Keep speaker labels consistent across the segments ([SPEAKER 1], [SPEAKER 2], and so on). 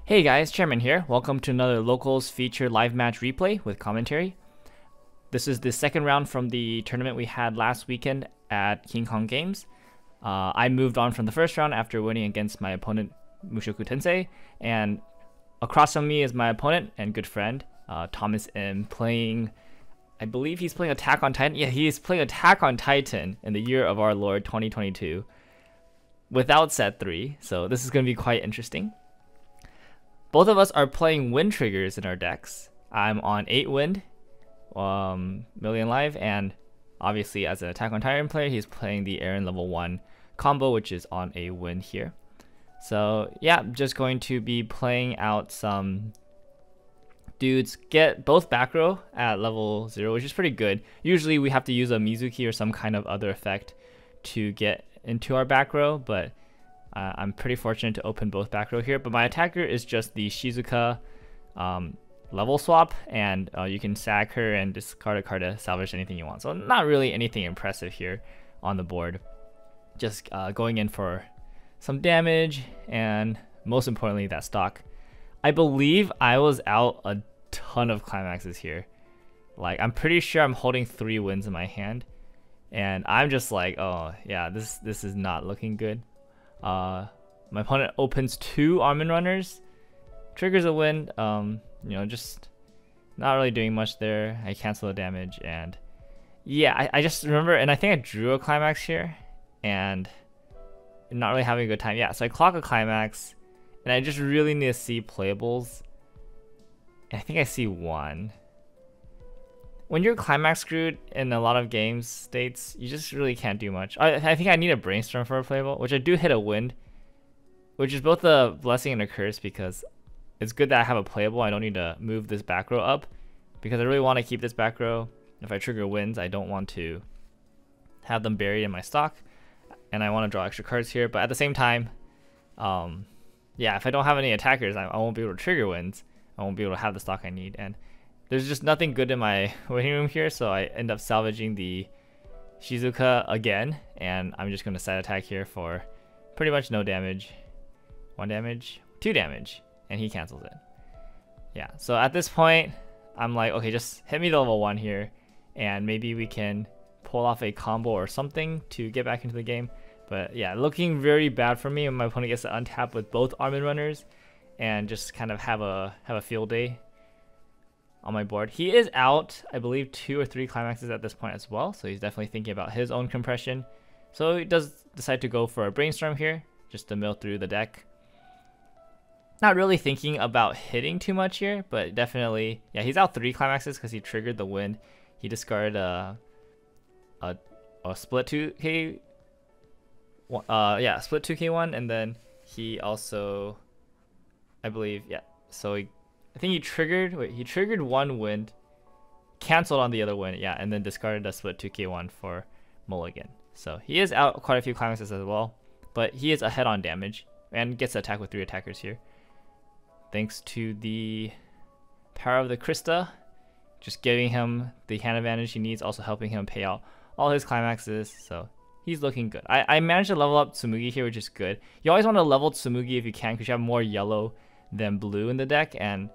[SPEAKER 1] Hey guys, Chairman here. Welcome to another Locals feature live match replay with commentary. This is the second round from the tournament we had last weekend at King Kong Games. I moved on from the first round after winning against my opponent Mushoku Tensei, and across from me is my opponent and good friend Thomas M, playing, I believe he's playing Attack on Titan. Yeah, he is playing Attack on Titan in the year of our Lord 2022 without set 3, so this is going to be quite interesting. Both of us are playing wind triggers in our decks. I'm on 8 wind, million life, and obviously as an Attack on Titan player, he's playing the Aaron level 1 combo, which is on a wind here. So yeah, I'm just going to be playing out some dudes, get both back row at level 0, which is pretty good. Usually we have to use a Mizuki or some kind of other effect to get into our back row, but I'm pretty fortunate to open both back row here. But my attacker is just the Shizuka level swap, and you can sack her and discard a card to salvage anything you want. So not really anything impressive here on the board. Just going in for some damage, and most importantly that stock. I believe I was out a ton of climaxes here. Like, I'm pretty sure I'm holding 3 wins in my hand, and I'm just like, oh yeah, this is not looking good. My opponent opens 2 Almond Runners, triggers a win, just not really doing much there. I cancel the damage, and yeah, I just remember, and I think I drew a climax here, and not really having a good time. Yeah, so I clock a climax, and I just really need to see playables, and I think I see 1. When you're climax screwed in a lot of games states, you just really can't do much. I think I need a brainstorm for a playable, which I do hit a wind, which is both a blessing and a curse, because it's good that I have a playable. I don't need to move this back row up, because I really want to keep this back row. If I trigger wins, I don't want to have them buried in my stock, and I want to draw extra cards here. But at the same time, yeah, if I don't have any attackers, I won't be able to trigger wins. I won't be able to have the stock I need, and there's just nothing good in my waiting room here, so I end up salvaging the Shizuka again, and I'm just going to side attack here for pretty much no damage. 1 damage, 2 damage, and he cancels it. Yeah, so at this point, I'm like, okay, just hit me the level 1 here, and maybe we can pull off a combo or something to get back into the game. But yeah, looking very bad for me when my opponent gets to untap with both Almond Runners and just kind of have a field day on my board. He is out, I believe, 2 or 3 climaxes at this point as well, so he's definitely thinking about his own compression. So he does decide to go for a brainstorm here, just to mill through the deck. Not really thinking about hitting too much here, but definitely, yeah, he's out 3 climaxes because he triggered the wind. He discarded a split 2k, yeah, split 2k one, and then he also, I believe, yeah, so I think he triggered, he triggered 1 wind, canceled on the other wind, yeah, and then discarded a split 2k1 for mulligan. So he is out quite a few climaxes as well, but he is ahead on damage and gets to attack with 3 attackers here. Thanks to the power of the Krista, just giving him the hand advantage he needs, also helping him pay out all his climaxes, so he's looking good. I managed to level up Tsumugi here, which is good. You always want to level Tsumugi if you can, because you have more yellow than blue in the deck, and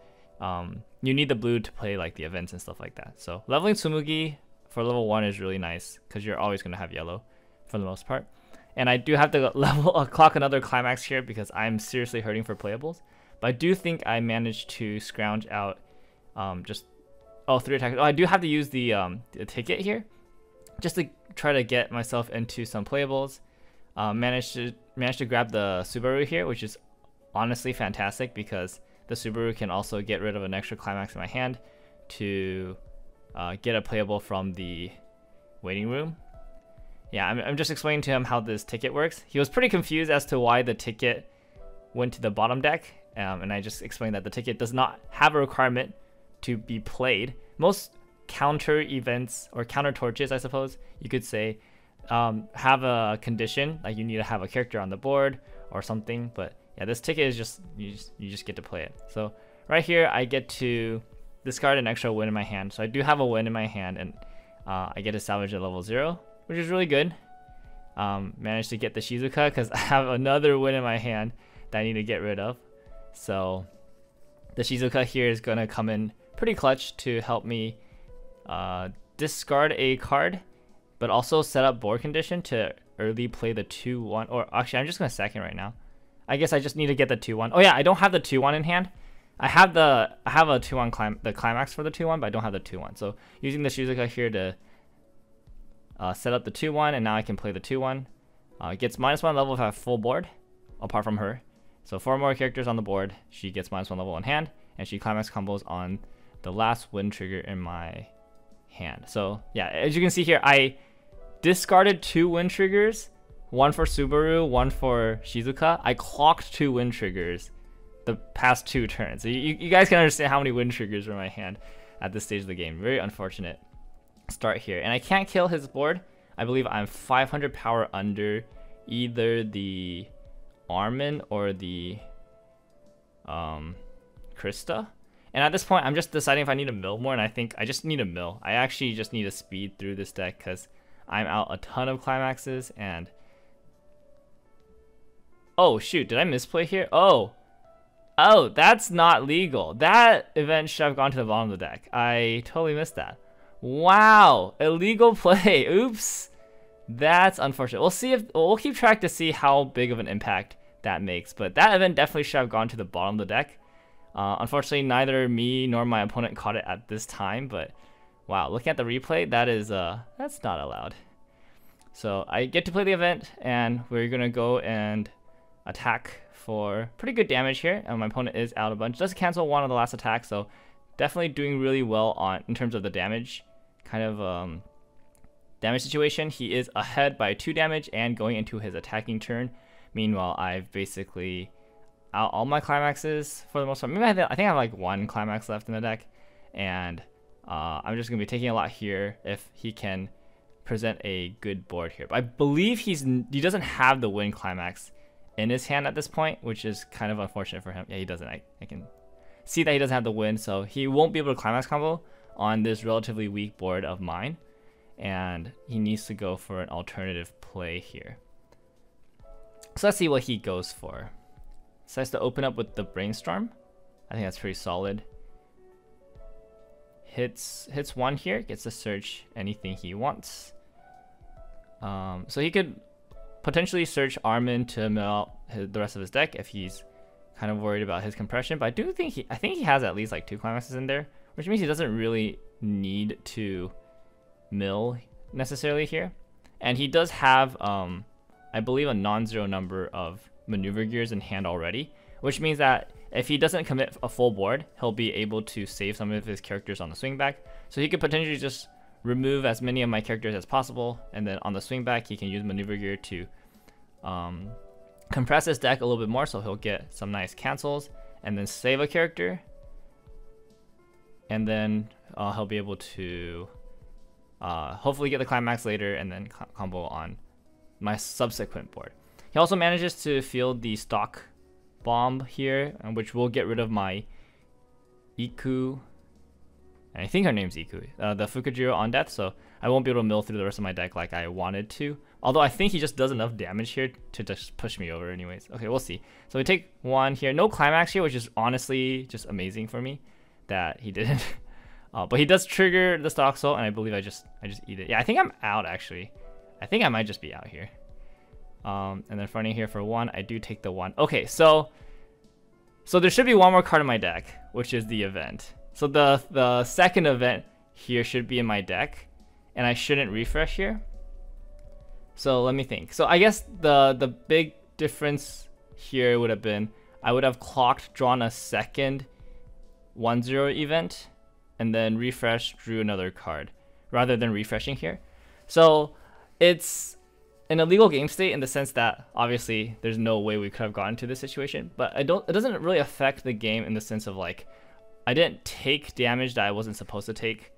[SPEAKER 1] you need the blue to play like the events and stuff like that. So leveling Tsumugi for level 1 is really nice, because you're always going to have yellow for the most part. And I do have to clock another climax here because I'm seriously hurting for playables. But I do think I managed to scrounge out just 3 attacks. Oh, I do have to use the ticket here just to try to get myself into some playables. Managed to grab the Subaru here, which is honestly fantastic, because the Subaru can also get rid of an extra climax in my hand to get a playable from the waiting room. Yeah, I'm just explaining to him how this ticket works. He was pretty confused as to why the ticket went to the bottom deck, and I just explained that the ticket does not have a requirement to be played. Most counter events, or counter torches, I suppose you could say, have a condition, like you need to have a character on the board or something, but yeah, this ticket is just, you just get to play it. So right here, I get to discard an extra win in my hand. So I do have a win in my hand, and I get to salvage at level 0, which is really good. Managed to get the Shizuka because I have another win in my hand that I need to get rid of. So the Shizuka here is gonna come in pretty clutch to help me discard a card, but also set up board condition to early play the 2-1. Or actually, I'm just gonna sack it right now. I guess I just need to get the 2-1. Oh yeah, I don't have the 2-1 in hand. I have a 2-1 the climax for the 2-1, but I don't have the 2-1. So using the Shizuka here to set up the 2-1, and now I can play the 2-1. It gets -1 level if I have full board, apart from her. So 4 more characters on the board. She gets -1 level in hand, and she climax combos on the last wind trigger in my hand. So yeah, as you can see here, I discarded 2 wind triggers, 1 for Subaru, 1 for Shizuka. I clocked 2 wind triggers the past 2 turns. So you guys can understand how many wind triggers are in my hand at this stage of the game. Very unfortunate start here. And I can't kill his board. I believe I'm 500 power under either the Armin or the Krista. And at this point, I'm just deciding if I need to mill more, and I think I just need a mill. I actually just need to speed through this deck because I'm out a ton of climaxes. And oh shoot, did I misplay here? Oh, that's not legal. That event should have gone to the bottom of the deck. I totally missed that. Wow, illegal play. Oops, that's unfortunate. We'll keep track to see how big of an impact that makes. But that event definitely should have gone to the bottom of the deck. Unfortunately, neither me nor my opponent caught it at this time, but wow, looking at the replay, that's not allowed. So I get to play the event, and we're gonna go and attack for pretty good damage here, and my opponent is out a bunch. Does cancel 1 of the last attack, so definitely doing really well in terms of the damage damage situation. He is ahead by 2 damage and going into his attacking turn. Meanwhile, I've basically out all my climaxes for the most part. Maybe I think I have like 1 climax left in the deck, and I'm just gonna be taking a lot here if he can present a good board here. But I believe he doesn't have the win climax in his hand at this point, which is kind of unfortunate for him. Yeah, he doesn't. I can see that he doesn't have the win, so he won't be able to climax combo on this relatively weak board of mine, and he needs to go for an alternative play here. So let's see what he goes for. Decides to open up with the Brainstorm. I think that's pretty solid. Hits 1 here, gets to search anything he wants. So he could potentially search Armin to mill out the rest of his deck if he's kind of worried about his compression. But I think he has at least like 2 climaxes in there, which means he doesn't really need to mill necessarily here. And he does have, I believe, a non-zero number of maneuver gears in hand already, which means that if he doesn't commit a full board, he'll be able to save some of his characters on the swing back. So he could potentially just remove as many of my characters as possible, and then on the swing back he can use maneuver gear to compress his deck a little bit more, so he'll get some nice cancels and then save a character, and then he'll be able to hopefully get the climax later and then combo on my subsequent board. He also manages to field the stock bomb here, which will get rid of my Iku. And I think her name's Iku. The Fukujiro on death, so I won't be able to mill through the rest of my deck like I wanted to. Although I think he just does enough damage here to just push me over anyways. Okay, we'll see. So we take 1 here. No climax here, which is honestly just amazing for me that he didn't. But he does trigger the stock soul, and I believe I just eat it. Yeah, I think I'm out actually. I think I might just be out here. And then fronting here for 1, I do take the 1. Okay, so there should be 1 more card in my deck, which is the event. So the second event here should be in my deck, and I shouldn't refresh here. So let me think. So I guess the big difference here would have been I would have clocked, drawn a second 1-0 event, and then refresh, drew another card, rather than refreshing here. So it's an illegal game state in the sense that obviously there's no way we could have gotten to this situation, but it doesn't really affect the game in the sense of like I didn't take damage that I wasn't supposed to take.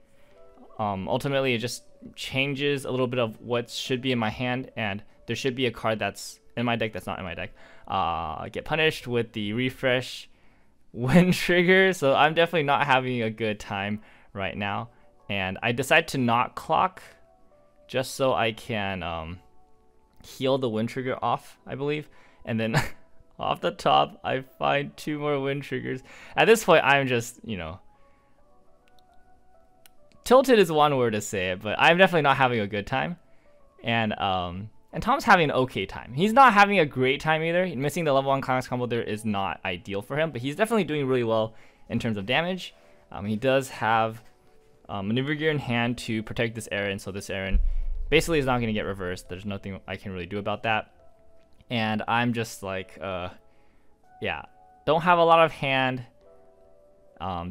[SPEAKER 1] Ultimately, it just changes a little bit of what should be in my hand, and there should be a card that's in my deck that's not in my deck. I get punished with the refresh win trigger, so I'm definitely not having a good time right now. And I decide to not clock just so I can heal the win trigger off, I believe. And then Off the top, I find 2 more wind triggers. At this point, I'm just, you know, tilted is one word to say it, but I'm definitely not having a good time. And Tom's having an okay time. He's not having a great time either. Missing the level 1 climax combo there is not ideal for him, but he's definitely doing really well in terms of damage. He does have maneuver gear in hand to protect this Aaron, so this Aaron basically is not going to get reversed. There's nothing I can really do about that. And I'm just like, yeah, don't have a lot of hand.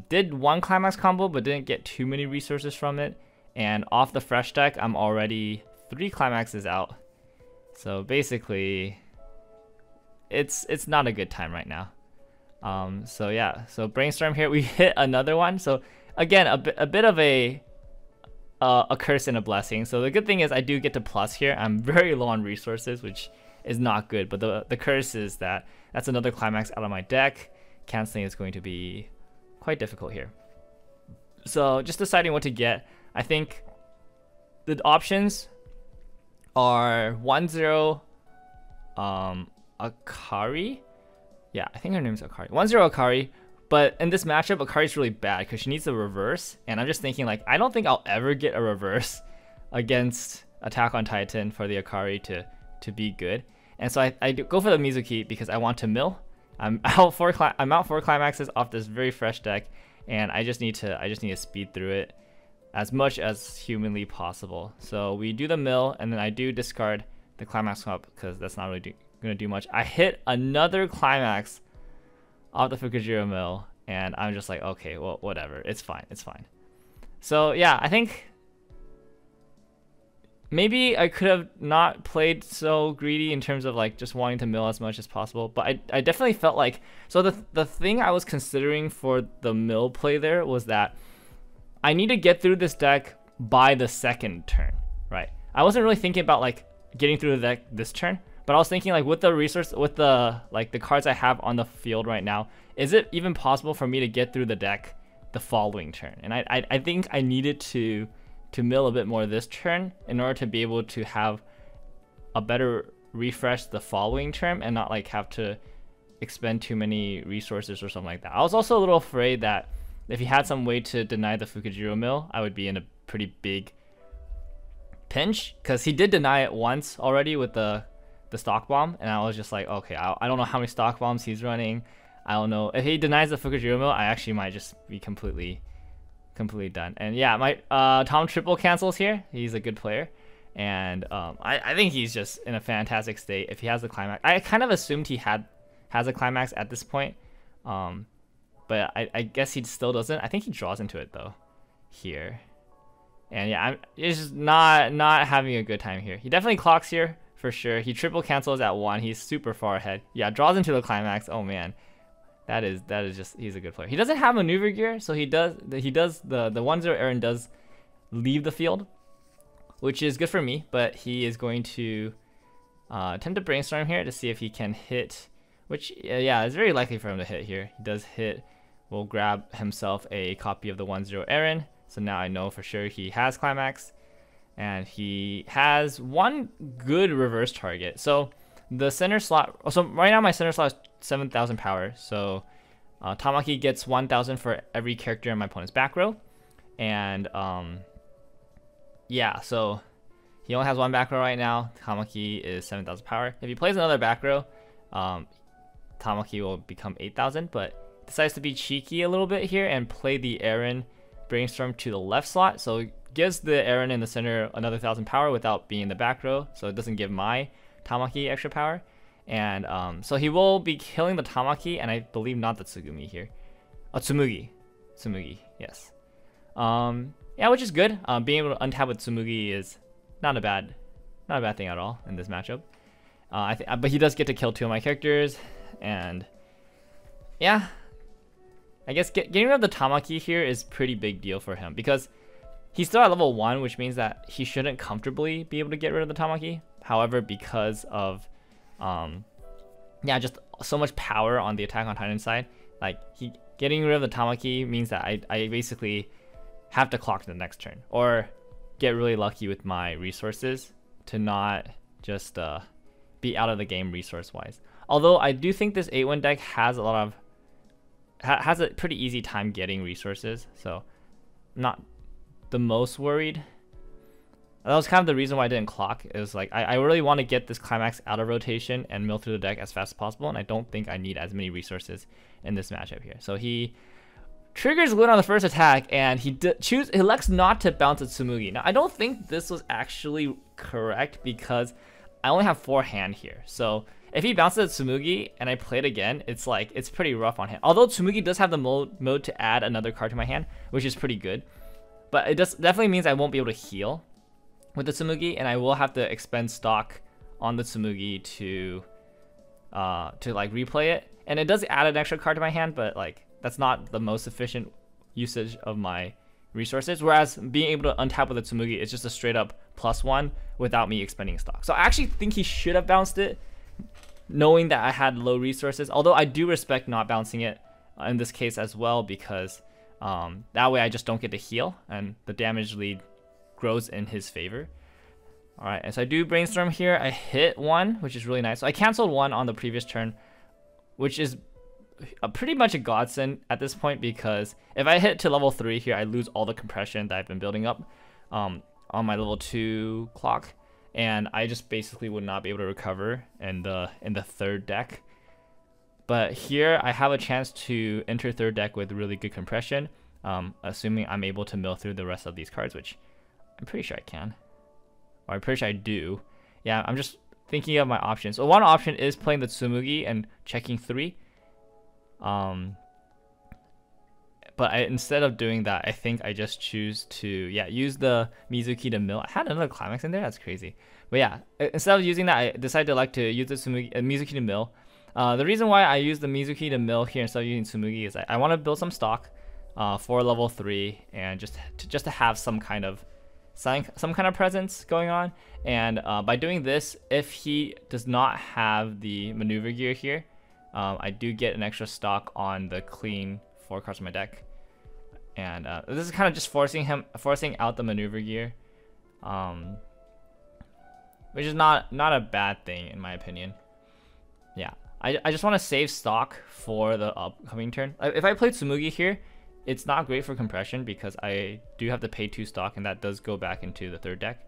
[SPEAKER 1] Did 1 climax combo, but didn't get too many resources from it. And off the fresh deck, I'm already 3 climaxes out. So basically, it's not a good time right now. So yeah, so brainstorm here, we hit another one. So again, a bit of a curse and a blessing. So the good thing is I do get to plus here. I'm very low on resources, which is not good. But the curse is that that's another climax out of my deck. Canceling is going to be quite difficult here. So just deciding what to get. I think the options are 1-0 Akari. Yeah, I think her name is Akari. 1-0 Akari. But in this matchup, Akari's really bad because she needs a reverse. And I'm just thinking, like, I don't think I'll ever get a reverse against Attack on Titan for the Akari to be good. And so I go for the Mizuki because I want to mill. I'm out 4 climaxes off this very fresh deck, and I just need to speed through it as much as humanly possible. So we do the mill, and then I do discard the climax up because that's not really gonna do much. I hit another climax off the Fukujiro mill, and I'm just like, okay, well, whatever, it's fine, it's fine. So yeah, I think maybe I could have not played so greedy in terms of like just wanting to mill as much as possible, but I definitely felt like, so the thing I was considering for the mill play there was that I need to get through this deck by the 2nd turn, right? I wasn't really thinking about like getting through the deck this turn, but I was thinking like with the resource, with the like the cards I have on the field right now, is it even possible for me to get through the deck the following turn? And I think I needed to mill a bit more this turn in order to be able to have a better refresh the following turn and not like have to expend too many resources or something like that. I was also a little afraid that if he had some way to deny the Fukujiro mill, I would be in a pretty big pinch, because he did deny it once already with the stock bomb, and I was just like, okay, I don't know how many stock bombs he's running. I don't know if he denies the Fukujiro mill, I actually might just be completely done. And yeah, my Tom triple cancels here. He's a good player, and I think he's just in a fantastic state if he has the climax. I kind of assumed he has a climax at this point, but I guess he still doesn't. I think he draws into it though here, and yeah, he's just not having a good time here. He definitely clocks here for sure. He triple cancels at 1. He's super far ahead. Yeah, draws into the climax. Oh man. That is just, he's a good player. He doesn't have maneuver gear, so the 1-0 Aaron does leave the field, which is good for me, but he is going to attempt to brainstorm here to see if he can hit, which yeah, it's very likely for him to hit here. He does hit, will grab himself a copy of the 1-0 Aaron, so now I know for sure he has climax, and he has 1 good reverse target. So the center slot, so right now my center slot is 7,000 power, so Tamaki gets 1,000 for every character in my opponent's back row, and yeah, so he only has 1 back row right now. Tamaki is 7,000 power. If he plays another back row, Tamaki will become 8,000, but decides to be cheeky a little bit here and play the Aaron brainstorm to the left slot, so it gives the Aaron in the center another 1,000 power without being in the back row, so it doesn't give my Tamaki extra power. And so he will be killing the Tamaki, and I believe not the Tsugumi here. Tsumugi, yes. Yeah, which is good. Being able to untap with Tsumugi is not a bad thing at all in this matchup. But he does get to kill 2 of my characters, and yeah, I guess getting rid of the Tamaki here is pretty big deal for him because he's still at level 1, which means that he shouldn't comfortably be able to get rid of the Tamaki. However, because of yeah, just so much power on the Attack on Titan side, like getting rid of the Tamaki means that I basically have to clock the next turn or get really lucky with my resources to not just be out of the game resource wise. Although I do think this 8-1 deck has a lot of has a pretty easy time getting resources, so I'm not the most worried. That was kind of the reason why I didn't clock. It was like I really want to get this climax out of rotation and mill through the deck as fast as possible, and I don't think I need as many resources in this matchup here. So he triggers Lune on the first attack, and he elects not to bounce a Tsumugi. Now I don't think this was actually correct because I only have 4 hand here. So if he bounces a Tsumugi and I play it again, it's like it's pretty rough on him. Although Tsumugi does have the mode to add another card to my hand, which is pretty good, but it definitely means I won't be able to heal with the Tsumugi, and I will have to expend stock on the Tsumugi to like replay it. And it does add an extra card to my hand, but like that's not the most efficient usage of my resources. Whereas being able to untap with a Tsumugi is just a straight up +1 without me expending stock. So I actually think he should have bounced it, knowing that I had low resources. Although I do respect not bouncing it in this case as well, because that way I just don't get to heal and the damage lead grows in his favor. Alright, and so I do brainstorm here. I hit 1, which is really nice. So I canceled 1 on the previous turn, which is pretty much a godsend at this point, because if I hit to level 3 here, I lose all the compression that I've been building up on my level 2 clock, and I just basically would not be able to recover in the 3rd deck. But here I have a chance to enter 3rd deck with really good compression, assuming I'm able to mill through the rest of these cards, which I'm pretty sure I can. Or I'm pretty sure I do. Yeah, I'm just thinking of my options. So one option is playing the Tsumugi and checking 3. But instead of doing that, I think I just choose to use the Mizuki to mill. I had another climax in there. That's crazy. But yeah, instead of using that, I decided to use the Mizuki to mill. The reason why I use the Mizuki to mill here instead of using Tsumugi is I want to build some stock for level 3, and just to have some kind of presence going on. And by doing this, if he does not have the maneuver gear here, I do get an extra stock on the clean 4 cards from my deck. And this is kind of just forcing out the maneuver gear, which is not a bad thing in my opinion. Yeah, I just want to save stock for the upcoming turn. If I play Tsumugi here, it's not great for compression because I do have to pay 2 stock, and that does go back into the 3rd deck.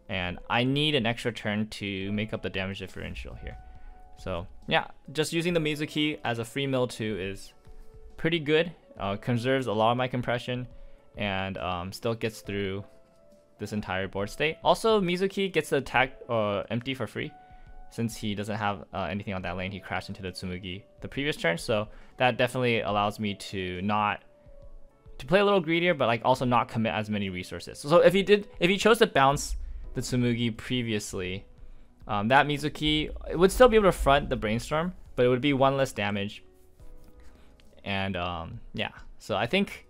[SPEAKER 1] And I need an extra turn to make up the damage differential here. So yeah, just using the Mizuki as a free mill too is pretty good. Conserves a lot of my compression, and still gets through this entire board state. Also, Mizuki gets the attack empty for free. Since he doesn't have anything on that lane, he crashed into the Tsumugi the previous turn. So that definitely allows me to play a little greedier, but like also not commit as many resources. So if he chose to bounce the Tsumugi previously, that Mizuki, it would still be able to front the brainstorm, but it would be 1 less damage. And yeah, so I think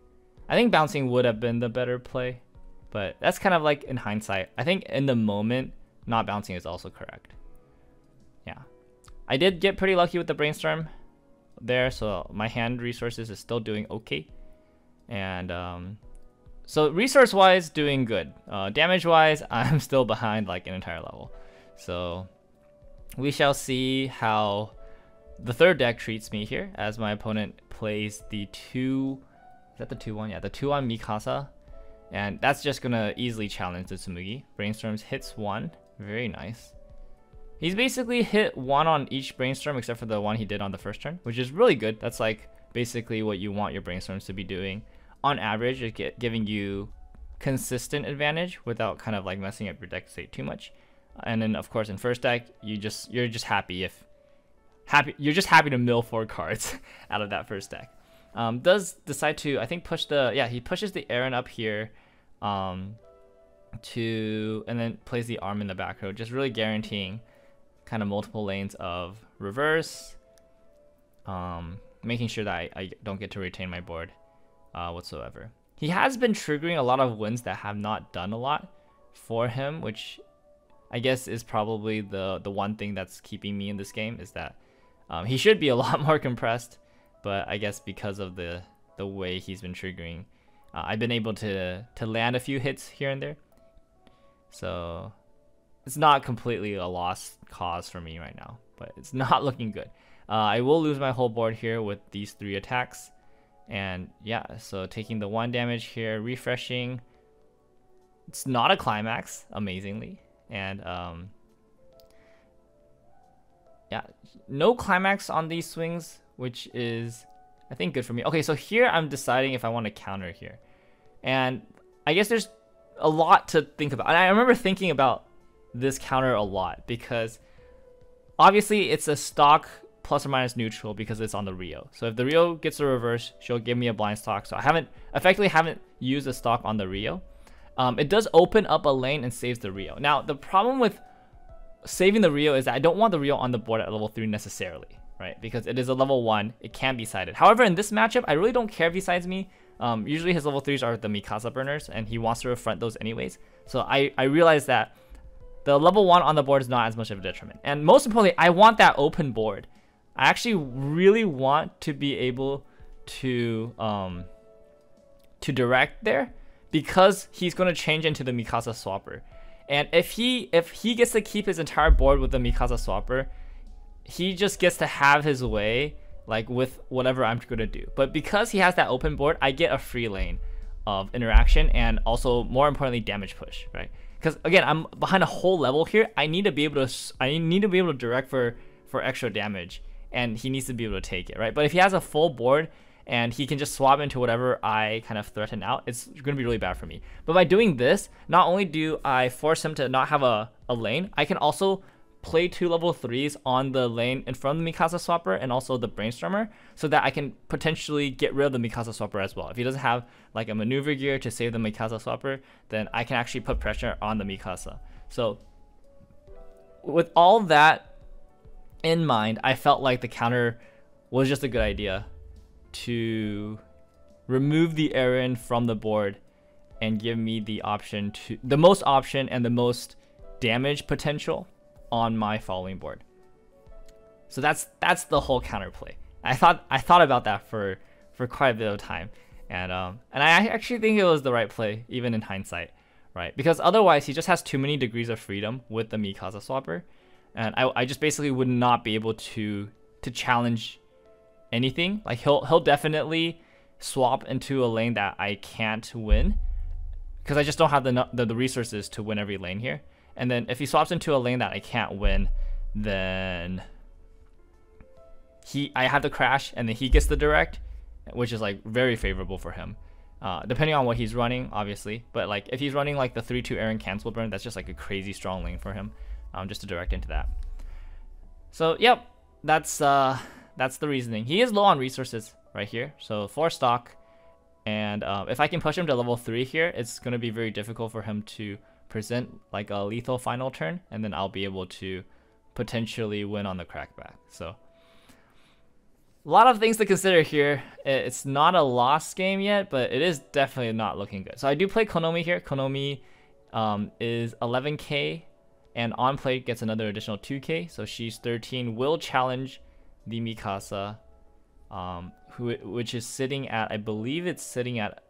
[SPEAKER 1] bouncing would have been the better play, but that's kind of like in hindsight. I think in the moment, not bouncing is also correct. Yeah, I did get pretty lucky with the brainstorm there, so my hand resources is still doing okay. And so resource wise, doing good. Damage wise, I'm still behind like an entire level. So we shall see how the 3rd deck treats me here, as my opponent plays the 2, is that the 2-1? Yeah, the 2-1 Mikasa, and that's just gonna easily challenge the Tsumugi. Brainstorms hits 1, very nice. He's basically hit 1 on each brainstorm except for the one he did on the first turn, which is really good. That's like basically what you want your brainstorms to be doing. On average, it's giving you consistent advantage without kind of like messing up your deck state too much. And then of course in first deck, you're just happy to mill 4 cards out of that first deck. Does decide to, I think, push he pushes the Aaron up here, and then plays the arm in the back row, just really guaranteeing kind of multiple lanes of reverse, making sure that I don't get to retain my board whatsoever. He has been triggering a lot of wins that have not done a lot for him, which I guess is probably the one thing that's keeping me in this game, is that he should be a lot more compressed, but I guess because of the way he's been triggering, I've been able to land a few hits here and there. So it's not completely a lost cause for me right now, but it's not looking good. I will lose my whole board here with these 3 attacks. And yeah, so taking the 1 damage here, refreshing. It's not a climax, amazingly. And yeah, no climax on these swings, which is, I think, good for me. Okay, so here I'm deciding if I want to counter here. And I guess there's a lot to think about. And I remember thinking about this counter a lot because obviously it's a stock plus or minus neutral because it's on the Rio. So if the Rio gets a reverse, she'll give me a blind stock. So I effectively haven't used a stock on the Rio. It does open up a lane and saves the Rio. Now, the problem with saving the Rio is that I don't want the Rio on the board at level 3 necessarily, right? Because it is a level 1, it can be sided. However, in this matchup, I really don't care if he sides me. Usually his level 3s are the Mikasa burners, and he wants to affront those anyways. So I realized that the level 1 on the board is not as much of a detriment. And most importantly, I want that open board. I actually really want to be able to direct there because he's going to change into the Mikasa swapper. And if he gets to keep his entire board with the Mikasa swapper, he just gets to have his way like with whatever I'm going to do. But because he has that open board, I get a free lane of interaction and also, more importantly, damage push, right? Because again, I'm behind a whole level here. I need to be able to direct for extra damage, and he needs to be able to take it, right? But if he has a full board and he can just swap into whatever I kind of threaten out, it's going to be really bad for me. But by doing this, not only do I force him to not have a lane, I can also play 2 level 3s on the lane in front of the Mikasa swapper and also the Brainstormer, so that I can potentially get rid of the Mikasa swapper as well. If he doesn't have like a maneuver gear to save the Mikasa swapper, then I can actually put pressure on the Mikasa. So with all that in mind, I felt like the counter was just a good idea to remove the Aaron from the board and give me the option to the most option and the most damage potential on my following board. So that's the whole counterplay. I thought about that for quite a bit of time, and I actually think it was the right play even in hindsight, right? Because otherwise he just has too many degrees of freedom with the Mikasa swapper, and I just basically would not be able to challenge anything. Like he'll definitely swap into a lane that I can't win because I just don't have the resources to win every lane here. And then if he swaps into a lane that I can't win, then I have to crash, and then he gets the direct, which is like very favorable for him, depending on what he's running, obviously. But like if he's running like the 3-2 Aaron cancel burn, that's just like a crazy strong lane for him, just to direct into that. So yep, that's the reasoning. He is low on resources right here, so 4 stock, and if I can push him to level 3 here, it's going to be very difficult for him to present like a lethal final turn, and then I'll be able to potentially win on the crackback. So a lot of things to consider here. It's not a lost game yet, but it is definitely not looking good. So I do play Konomi here. Konomi is 11k, and on play gets another additional 2k, so she's 13. Will challenge the Mikasa, which is sitting at, I believe it's sitting at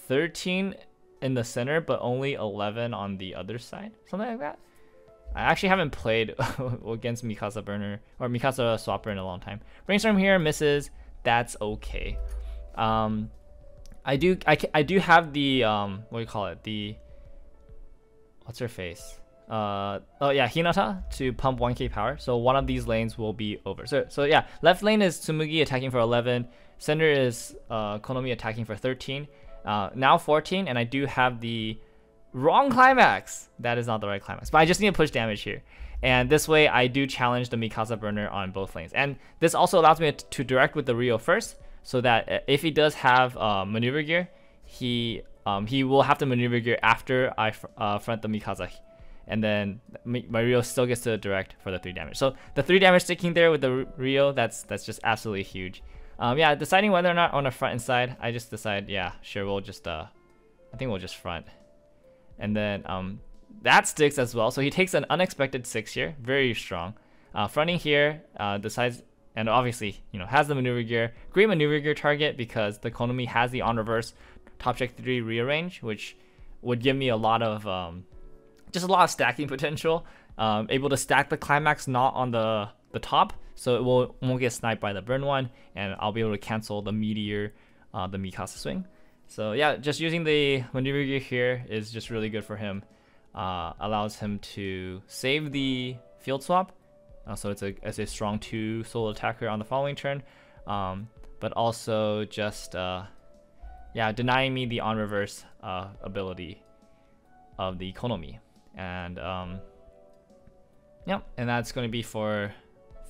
[SPEAKER 1] 13 in the center, but only 11 on the other side, something like that. I actually haven't played against Mikasa burner or Mikasa swapper in a long time. Brainstorm here misses. That's okay. I do have the what do you call it? The what's her face? Oh yeah, Hinata to pump 1k power. So one of these lanes will be over. So yeah, left lane is Tsumugi attacking for 11. Center is Konomi attacking for 13. Now 14, and I do have the wrong climax. That is not the right climax, but I just need to push damage here, and this way I do challenge the Mikasa burner on both lanes. And this also allows me to direct with the Rio first, so that if he does have maneuver gear, he will have to maneuver gear after I front the Mikasa, and then my Rio still gets to direct for the 3 damage. So the 3 damage sticking there with the Rio, that's just absolutely huge. Yeah, deciding whether or not on a front and side, I just decide, yeah, sure, we'll just, I think we'll just front. And then that sticks as well. So he takes an unexpected 6 here, very strong. Fronting here, decides, and obviously, you know, has the maneuver gear. Great maneuver gear target because the Konomi has the on reverse top check 3 rearrange, which would give me a lot of just a lot of stacking potential. Able to stack the climax not on the top, so it won't get sniped by the burn one, and I'll be able to cancel the meteor, the Mikasa swing. So yeah, just using the maneuver gear here is just really good for him. Allows him to save the field swap, so it's a strong 2 solo attacker on the following turn, but also just yeah, denying me the on reverse ability of the Konomi, and yeah, and that's going to be for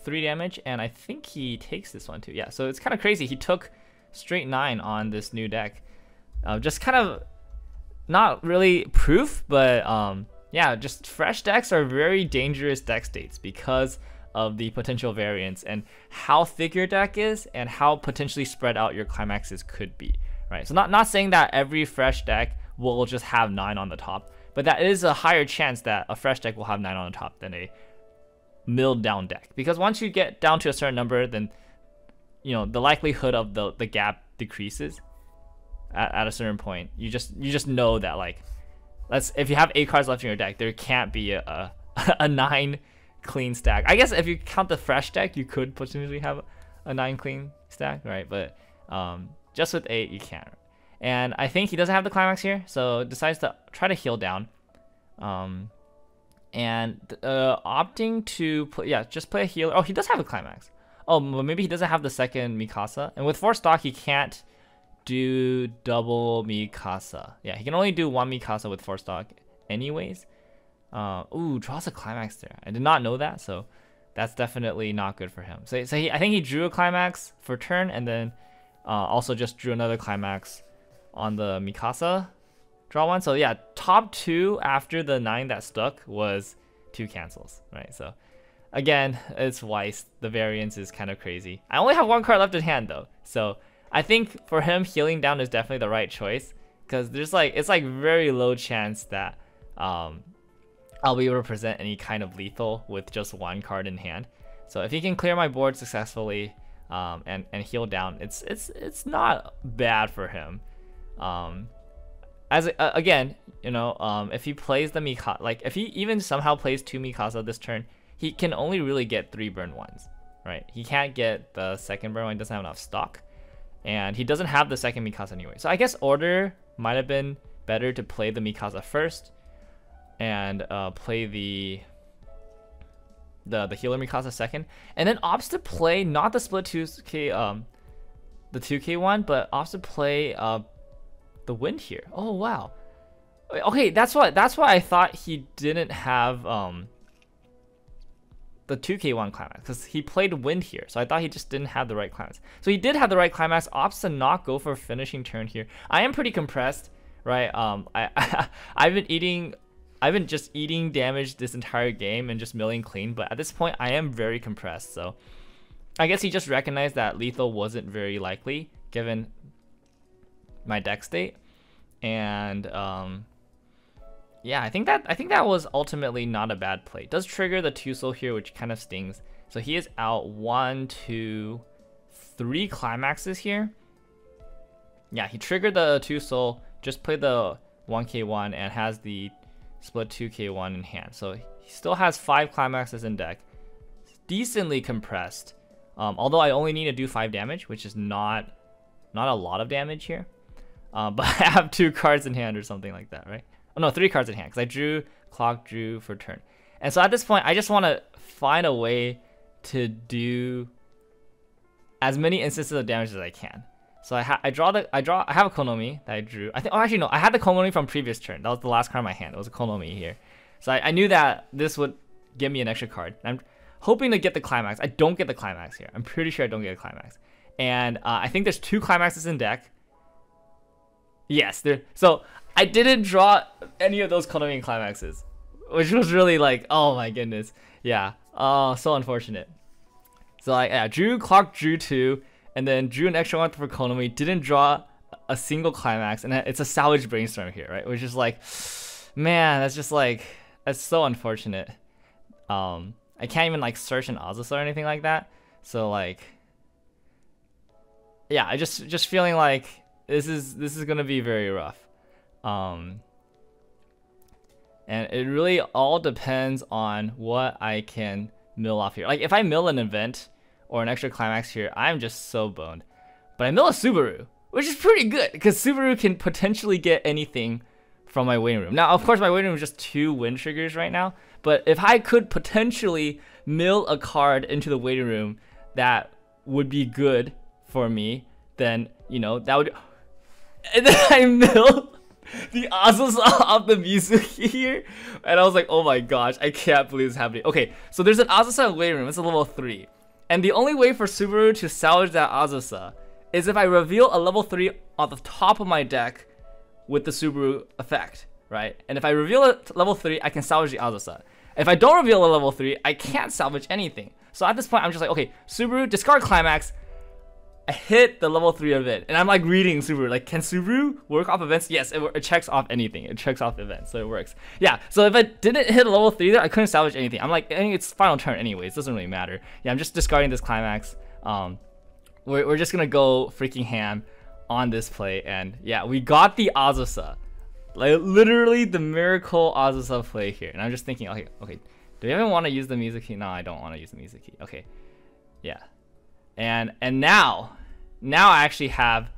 [SPEAKER 1] 3 damage, and I think he takes this one too. Yeah, so it's kind of crazy. He took straight 9 on this new deck. Just kind of not really proof, but yeah, just fresh decks are very dangerous deck states because of the potential variance and how thick your deck is and how potentially spread out your climaxes could be, right? So not saying that every fresh deck will just have 9 on the top, but that is a higher chance that a fresh deck will have 9 on the top than a milled down deck, because once you get down to a certain number, then you know the likelihood of the gap decreases at a certain point. You just know that, like, if you have 8 cards left in your deck, there can't be a 9 clean stack. I guess if you count the fresh deck, you could potentially have a 9 clean stack, right? But just with 8, you can't. And I think he doesn't have the climax here, so decides to try to heal down. And opting to play, yeah, just play a healer. Oh, he does have a climax. Oh, well, maybe he doesn't have the second Mikasa. And with 4 stock, he can't do double Mikasa. Yeah, he can only do 1 Mikasa with 4 stock anyways. Ooh, draws a climax there. I did not know that, so that's definitely not good for him. So I think he drew a climax for turn, and then also just drew another climax on the Mikasa draw one. So yeah, top 2 after the 9 that stuck was 2 cancels, right? So again, it's Weiss. The variance is kind of crazy. I only have 1 card left in hand though, so I think for him, healing down is definitely the right choice, because there's it's like very low chance that I'll be able to present any kind of lethal with just 1 card in hand. So if he can clear my board successfully and heal down, it's not bad for him. Again, you know, if he plays the Mikasa, like if he even somehow plays 2 Mikasa this turn, he can only really get 3 burn ones, right? He can't get the second burn one. He doesn't have enough stock. And he doesn't have the second Mikasa anyway. So I guess order might have been better to play the Mikasa first and play the healer Mikasa second, and then opts to play not the split 2k the 2k one, but opts to play the wind here. Oh wow. Okay, that's why I thought he didn't have the 2k one climax, because he played wind here, so I thought he just didn't have the right climax. So he did have the right climax, opts to not go for a finishing turn here. I am pretty compressed, right? I've been just eating damage this entire game and just milling clean, but at this point I am very compressed. So I guess he just recognized that lethal wasn't very likely given my deck state, and yeah, I think that was ultimately not a bad play. It does trigger the 2 soul here, which kind of stings. So he is out 1, 2, 3 climaxes here. Yeah, he triggered the 2 soul, just played the 1k1 and has the split 2k1 in hand. So he still has 5 climaxes in deck. Decently compressed. Although I only need to do 5 damage, which is not a lot of damage here. But I have 2 cards in hand or something like that, right? Oh no, 3 cards in hand, because I drew for turn. And so at this point, I just want to find a way to do as many instances of damage as I can. So I have a Konomi that I drew. Oh, actually no, I had the Konomi from previous turn. That was the last card in my hand. It was a Konomi here. So I knew that this would give me an extra card. I'm hoping to get the climax. I don't get the climax here. I'm pretty sure I don't get a climax. And I think there's 2 climaxes in deck. Yes, so I didn't draw any of those Konomi climaxes, which was really like, oh my goodness. Yeah, so unfortunate. So I drew 2, and then drew an extra 1 for Konomi, didn't draw a single climax, and it's a salvage brainstorm here, right? Which is like, man, that's so unfortunate. I can't even like search an Azusa or anything like that. So like, yeah, I just feeling like this is gonna be very rough. And and it really all depends on what I can mill off here. Like if I mill an event or an extra climax here, I'm just so boned. But I mill a Subaru, which is pretty good because Subaru can potentially get anything from my waiting room. Now, of course, my waiting room is just 2 win triggers right now, but if I could potentially mill a card into the waiting room that would be good for me, then, you know, that would... And then I mill the Azusa off the Mizuki here, and I was like, oh my gosh, I can't believe this is happening. Okay, so there's an Azusa in the waiting room. It's a level 3. And the only way for Subaru to salvage that Azusa is if I reveal a level 3 on the top of my deck with the Subaru effect, right? And if I reveal a level 3, I can salvage the Azusa. If I don't reveal a level 3, I can't salvage anything. So at this point, I'm just like, okay, Subaru, discard climax. I hit the level 3 event, and I'm like reading Subaru, like, can Subaru work off events? Yes, it checks off anything. It checks off events, so it works. Yeah, so if I didn't hit a level 3 there, I couldn't salvage anything. I'm like, I think it's final turn anyways, it doesn't really matter. Yeah, I'm just discarding this climax. We're just gonna go freaking ham on this play, and yeah, we got the Azusa. Like, literally the miracle Azusa play here. And I'm just thinking, okay, do we even want to use the Mizuki? No, I don't want to use the Mizuki. Okay, yeah. And now I actually have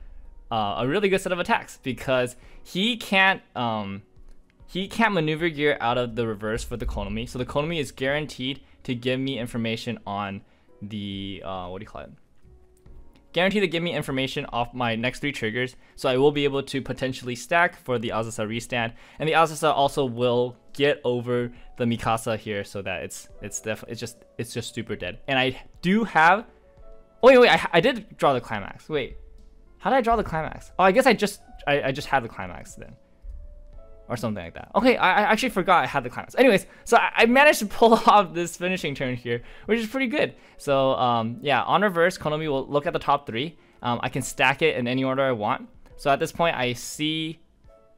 [SPEAKER 1] a really good set of attacks because he can't maneuver gear out of the reverse for the Konomi. So the Konomi is guaranteed to give me information on the what do you call it? Guaranteed to give me information off my next 3 triggers, so I will be able to potentially stack for the Azusa restand, and the Azusa also will get over the Mikasa here, so that it's just super dead. And I do have. Oh wait, I did draw the climax. Wait, how did I draw the climax? Oh, I guess I just had the climax then, or something like that. Okay, I actually forgot I had the climax. Anyways, so I managed to pull off this finishing turn here, which is pretty good. So yeah, on reverse, Konomi will look at the top 3. I can stack it in any order I want. So at this point, I see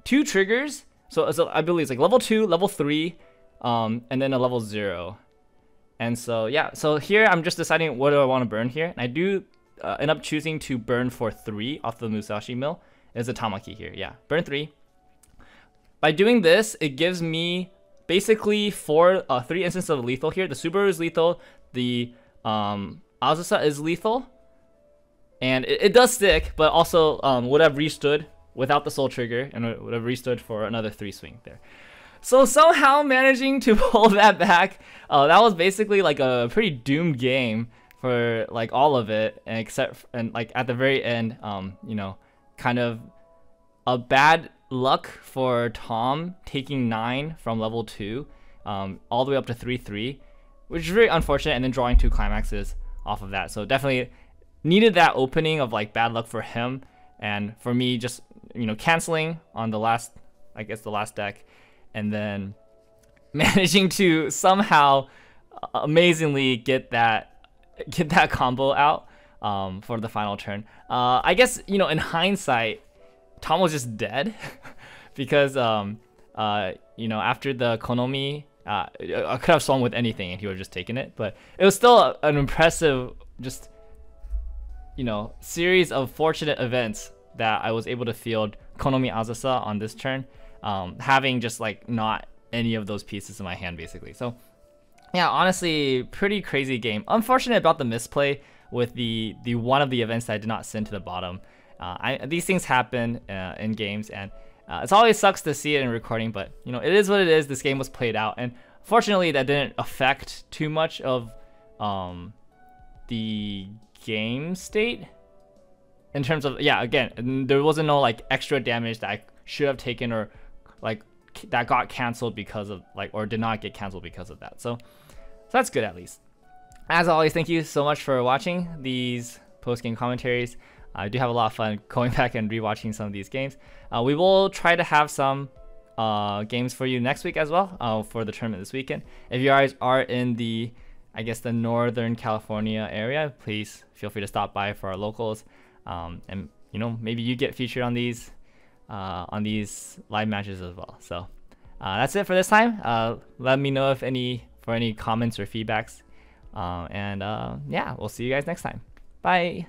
[SPEAKER 1] 2 triggers. So I believe it's like level 2, level 3, and then a level 0. And so yeah, so here I'm just deciding what do I want to burn here. And I do end up choosing to burn for 3 off the Musashi mill. There's a Tamaki here. Yeah, burn 3. By doing this, it gives me basically 3 instances of lethal here. The Subaru is lethal, the Azusa is lethal, and it does stick, but also would have restood without the soul trigger, and it would have restood for another 3 swing there. So somehow managing to pull that back, that was basically like a pretty doomed game for like all of it, and like at the very end, you know, kind of a bad luck for Tom taking 9 from level 2 all the way up to 3-3, which is very unfortunate, and then drawing 2 climaxes off of that. So definitely needed that opening of like bad luck for him, and for me just, you know, canceling on the last, I guess the last deck, and then managing to somehow amazingly get that combo out for the final turn. I guess, you know, in hindsight, Tom was just dead because you know, after the Konomi, I could have swung with anything and he would have just taken it, but it was still an impressive, just, you know, series of fortunate events that I was able to field Konomi Azusa on this turn, having just like not any of those pieces in my hand basically. So yeah, honestly, pretty crazy game. Unfortunate about the misplay with the one of the events that I did not send to the bottom. These things happen in games, and it always sucks to see it in recording, but you know, it is what it is. This game was played out, and fortunately that didn't affect too much of the game state in terms of, yeah, again, there wasn't no like extra damage that I should have taken, or like that got canceled because of like, or did not get canceled because of that. So that's good at least. As always, thank you so much for watching these post-game commentaries. I do have a lot of fun going back and rewatching some of these games. We will try to have some games for you next week as well, for the tournament this weekend. If you guys are in the, I guess, the Northern California area, please feel free to stop by for our locals. And you know, maybe you get featured on these live matches as well. So that's it for this time. Let me know if any comments or feedbacks. Yeah, we'll see you guys next time. Bye.